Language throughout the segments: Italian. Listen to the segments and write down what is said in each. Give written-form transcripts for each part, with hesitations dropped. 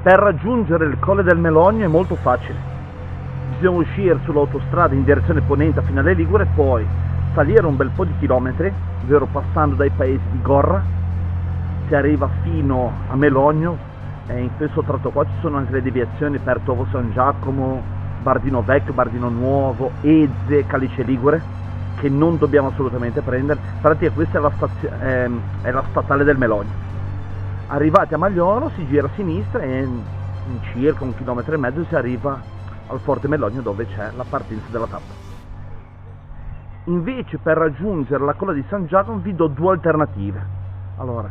Per raggiungere il Colle del Melogno è molto facile. Bisogna uscire sull'autostrada in direzione ponente fino alle Ligure, poi salire un bel po' di chilometri, ovvero passando dai paesi di Gorra, si arriva fino a Melogno, e in questo tratto qua ci sono anche le deviazioni per Tovo San Giacomo, Bardino Vecchio, Bardino Nuovo, Eze, Calice Ligure, che non dobbiamo assolutamente prendere. Infatti questa è la statale del Melogno. Arrivati a Maglioro si gira a sinistra e in circa 1,5 km si arriva al Forte Melogno, dove c'è la partenza della tappa. Invece per raggiungere la Colla di San Giacomo vi do due alternative. Allora,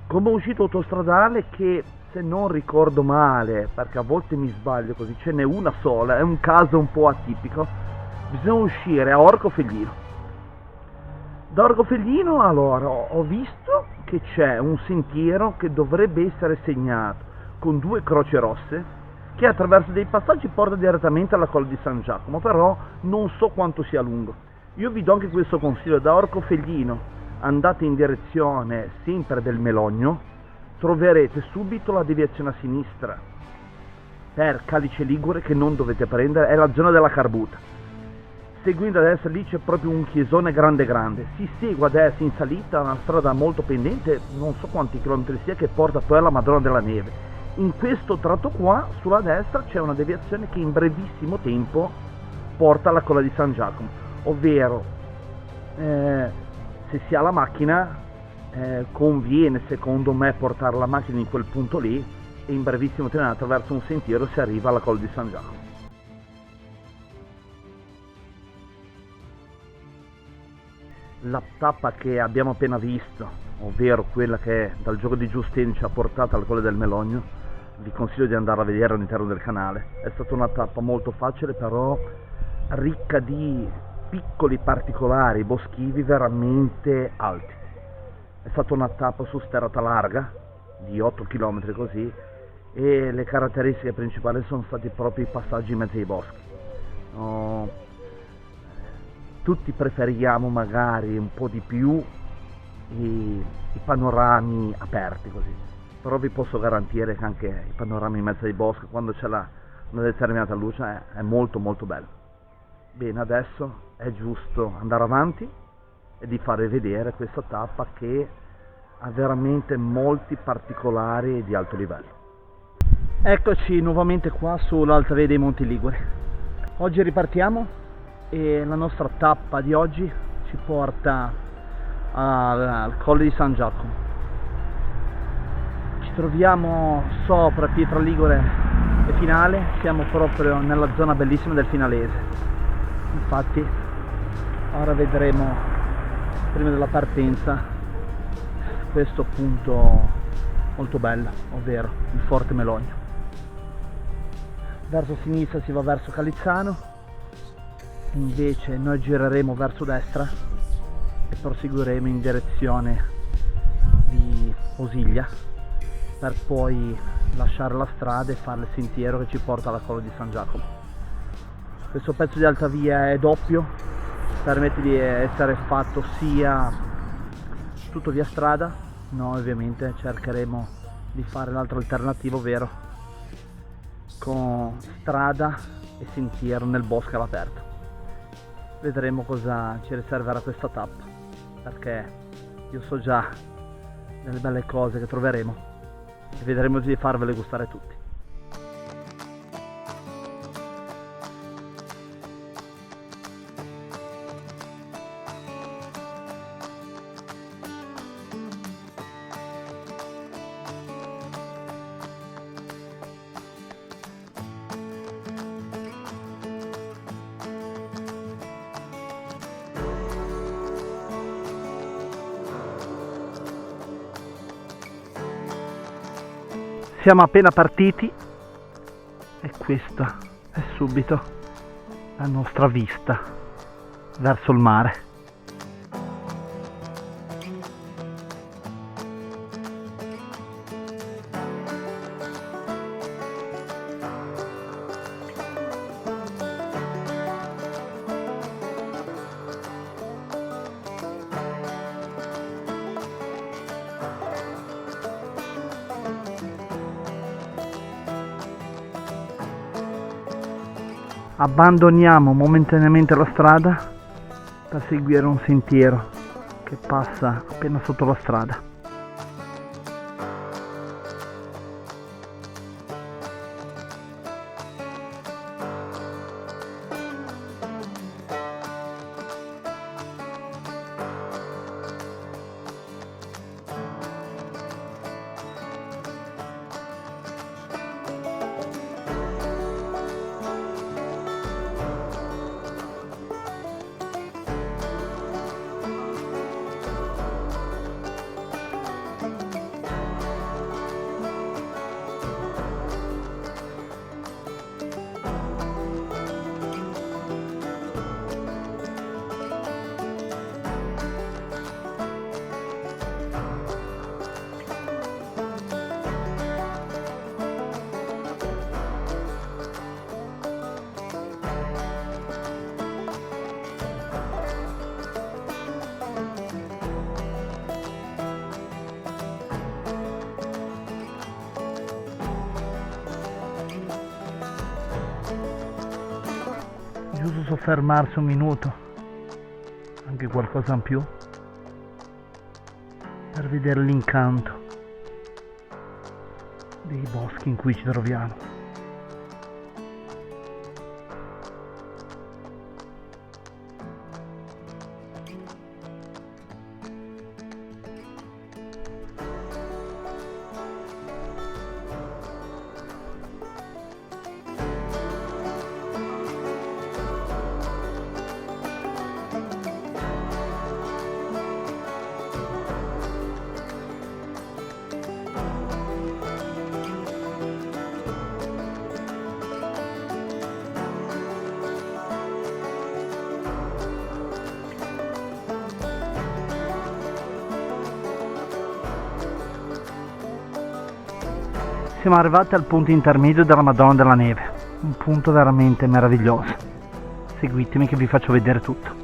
come uscita autostradale, che se non ricordo male, perché a volte mi sbaglio così, ce n'è una sola, è un caso un po' atipico, bisogna uscire a Orcofelino. Da Orcofelino, allora, ho visto che c'è un sentiero che dovrebbe essere segnato con 2 croci rosse, che attraverso dei passaggi porta direttamente alla Colla di San Giacomo, però non so quanto sia lungo. Io vi do anche questo consiglio: da Orcofelino andate in direzione sempre del Melogno, troverete subito la deviazione a sinistra per Calice Ligure, che non dovete prendere, è la zona della Carbuta. Seguendo a destra lì c'è proprio un chiesone grande, si segue a destra in salita una strada molto pendente, non so quanti chilometri sia, che porta poi alla Madonna della Neve. In questo tratto qua sulla destra c'è una deviazione che in brevissimo tempo porta alla Colla di San Giacomo, ovvero se si ha la macchina conviene secondo me portare la macchina in quel punto lì, e in brevissimo tempo attraverso un sentiero si arriva alla Colla di San Giacomo. La tappa che abbiamo appena visto, ovvero quella che dal gioco di Giustini ci ha portato al Colle del Melogno, vi consiglio di andare a vedere all'interno del canale. È stata una tappa molto facile, però ricca di piccoli particolari boschivi veramente alti. È stata una tappa su sterrata larga di 8 km così, e le caratteristiche principali sono stati proprio i passaggi in mezzo ai boschi. Tutti preferiamo magari un po' di più i panorami aperti così, però vi posso garantire che anche i panorami in mezzo ai boschi, quando c'è una determinata luce, è molto molto bello. Bene, adesso è giusto andare avanti e di fare vedere questa tappa che ha veramente molti particolari di alto livello. Eccoci nuovamente qua sull'alta via dei Monti Liguri. Oggi ripartiamo e la nostra tappa di oggi ci porta al Colle di San Giacomo. Ci troviamo sopra Pietra Ligure e Finale, siamo proprio nella zona bellissima del Finalese. Infatti ora vedremo, prima della partenza, questo punto molto bello, ovvero il Forte Melogno. Verso sinistra si va verso Calizzano, invece noi gireremo verso destra e proseguiremo in direzione di Osiglia, per poi lasciare la strada e fare il sentiero che ci porta alla Colla di San Giacomo. Questo pezzo di alta via è doppio, permette di essere fatto sia tutto via strada. Noi ovviamente cercheremo di fare l'altra alternativa, ovvero con strada e sentiero nel bosco all'aperto. Vedremo cosa ci riserverà questa tappa, perché io so già delle belle cose che troveremo e vedremo di farvele gustare tutti. Siamo appena partiti e questa è subito la nostra vista verso il mare. Abbandoniamo momentaneamente la strada per seguire un sentiero che passa appena sotto la strada. Giusto soffermarsi un minuto, anche qualcosa in più, per vedere l'incanto dei boschi in cui ci troviamo. Siamo arrivati al punto intermedio della Madonna della Neve, un punto veramente meraviglioso. Seguitemi che vi faccio vedere tutto.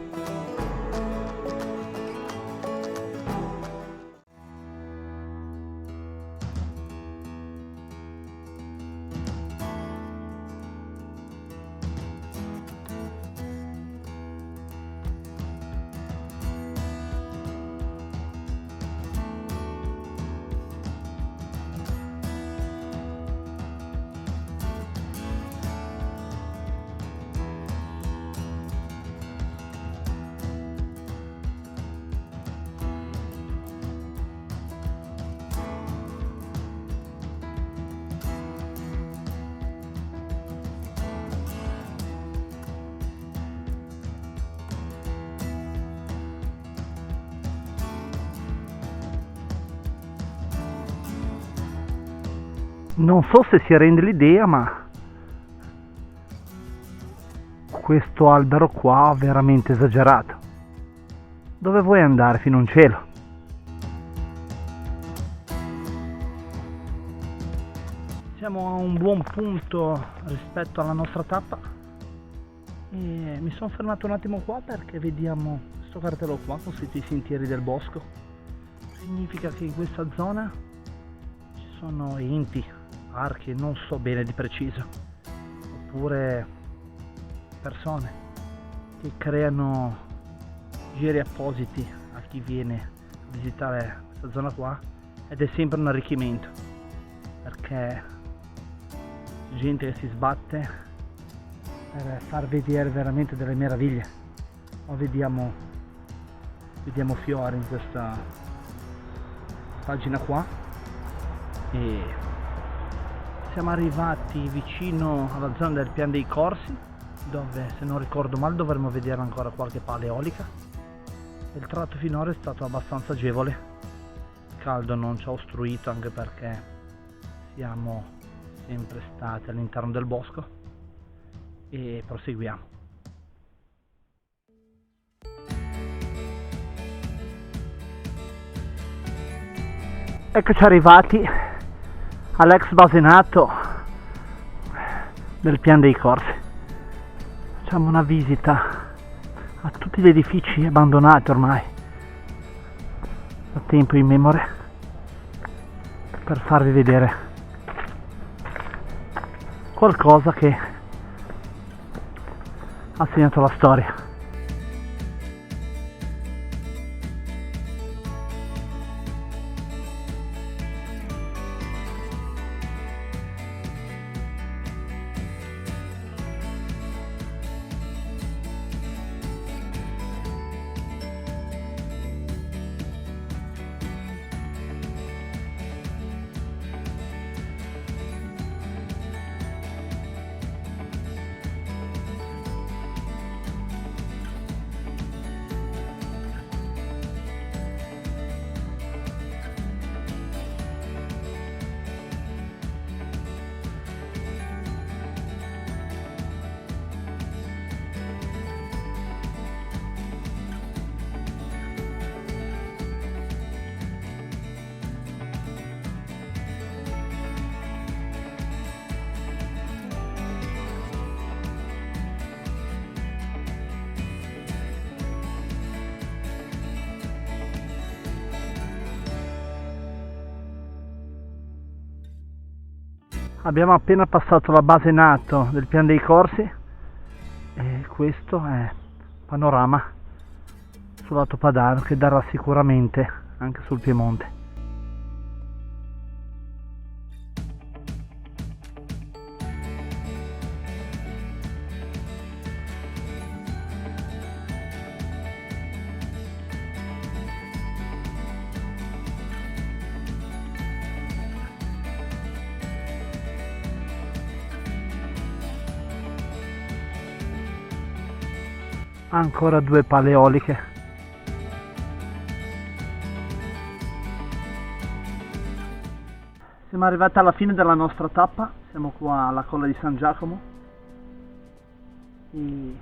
Non so se si rende l'idea, ma questo albero qua è veramente esagerato. Dove vuoi andare fino in cielo? Siamo a un buon punto rispetto alla nostra tappa e mi sono fermato un attimo qua perché vediamo questo cartello qua con tutti i sentieri del bosco. Significa che in questa zona ci sono enti, archi, non so bene di preciso, oppure persone che creano giri appositi a chi viene a visitare questa zona qua, ed è sempre un arricchimento perché gente che si sbatte per far vedere veramente delle meraviglie. Ma vediamo fiori in questa pagina qua e siamo arrivati vicino alla zona del Pian dei Corsi, dove, se non ricordo male, dovremmo vedere ancora qualche pala eolica. Il tratto finora è stato abbastanza agevole, il caldo non ci ha ostruito anche perché siamo sempre stati all'interno del bosco e proseguiamo. Eccoci arrivati all'ex basenato del Pian dei Corsi. Facciamo una visita a tutti gli edifici abbandonati ormai da tempo immemore per farvi vedere qualcosa che ha segnato la storia. Abbiamo appena passato la base NATO del Pian dei Corsi e questo è panorama sul lato padano che darà sicuramente anche sul Piemonte. Ancora due pale eoliche. Siamo arrivati alla fine della nostra tappa, siamo qua alla colla di San Giacomo e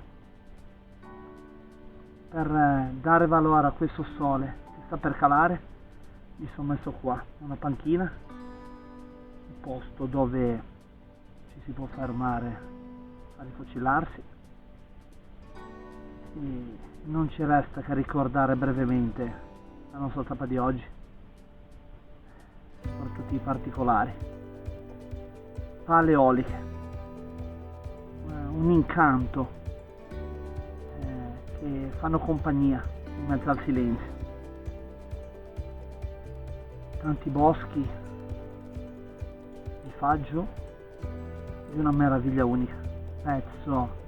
per dare valore a questo sole che sta per calare mi sono messo qua, una panchina, un posto dove ci si può fermare a rifocillarsi. E non ci resta che ricordare brevemente la nostra tappa di oggi, soprattutto i particolari. Pale eoliche, un incanto che fanno compagnia in mezzo al silenzio. Tanti boschi di faggio di una meraviglia unica. Pezzo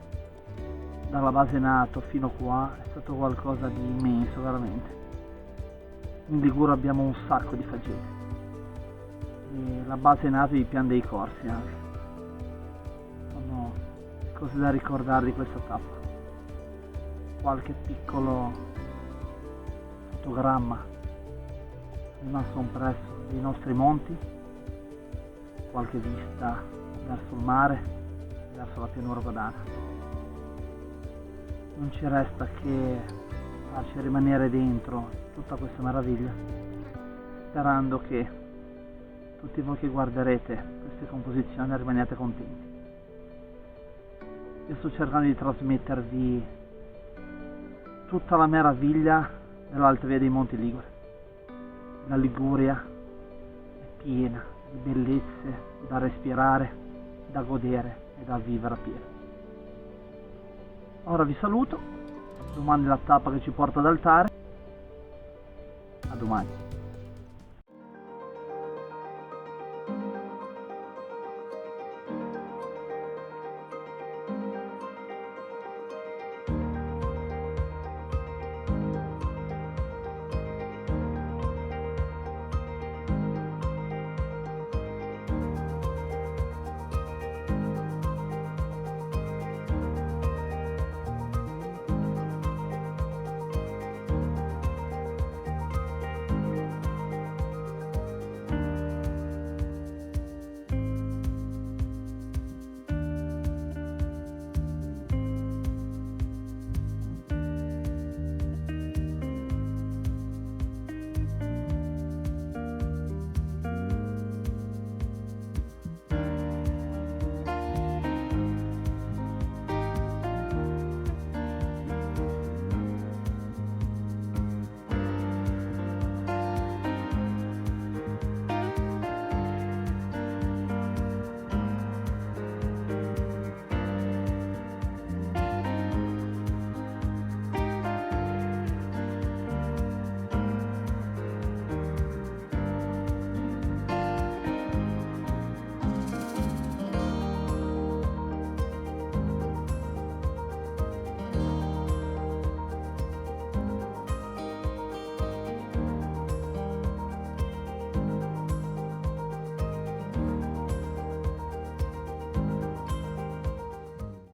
dalla base NATO fino qua è stato qualcosa di immenso, veramente. In Liguria abbiamo un sacco di faggeti e la base NATO di Pian dei Corsi anche. Sono cose da ricordare di questa tappa. Qualche piccolo fotogramma rimasto impresso dei nostri monti, qualche vista verso il mare, verso la pianura padana. Non ci resta che farci rimanere dentro tutta questa meraviglia, sperando che tutti voi che guarderete queste composizioni rimaniate contenti. Io sto cercando di trasmettervi tutta la meraviglia dell'Alta Via dei Monti Liguri. La Liguria è piena di bellezze da respirare, da godere e da vivere a pieno. Ora vi saluto, domani la tappa che ci porta ad Altare, a domani.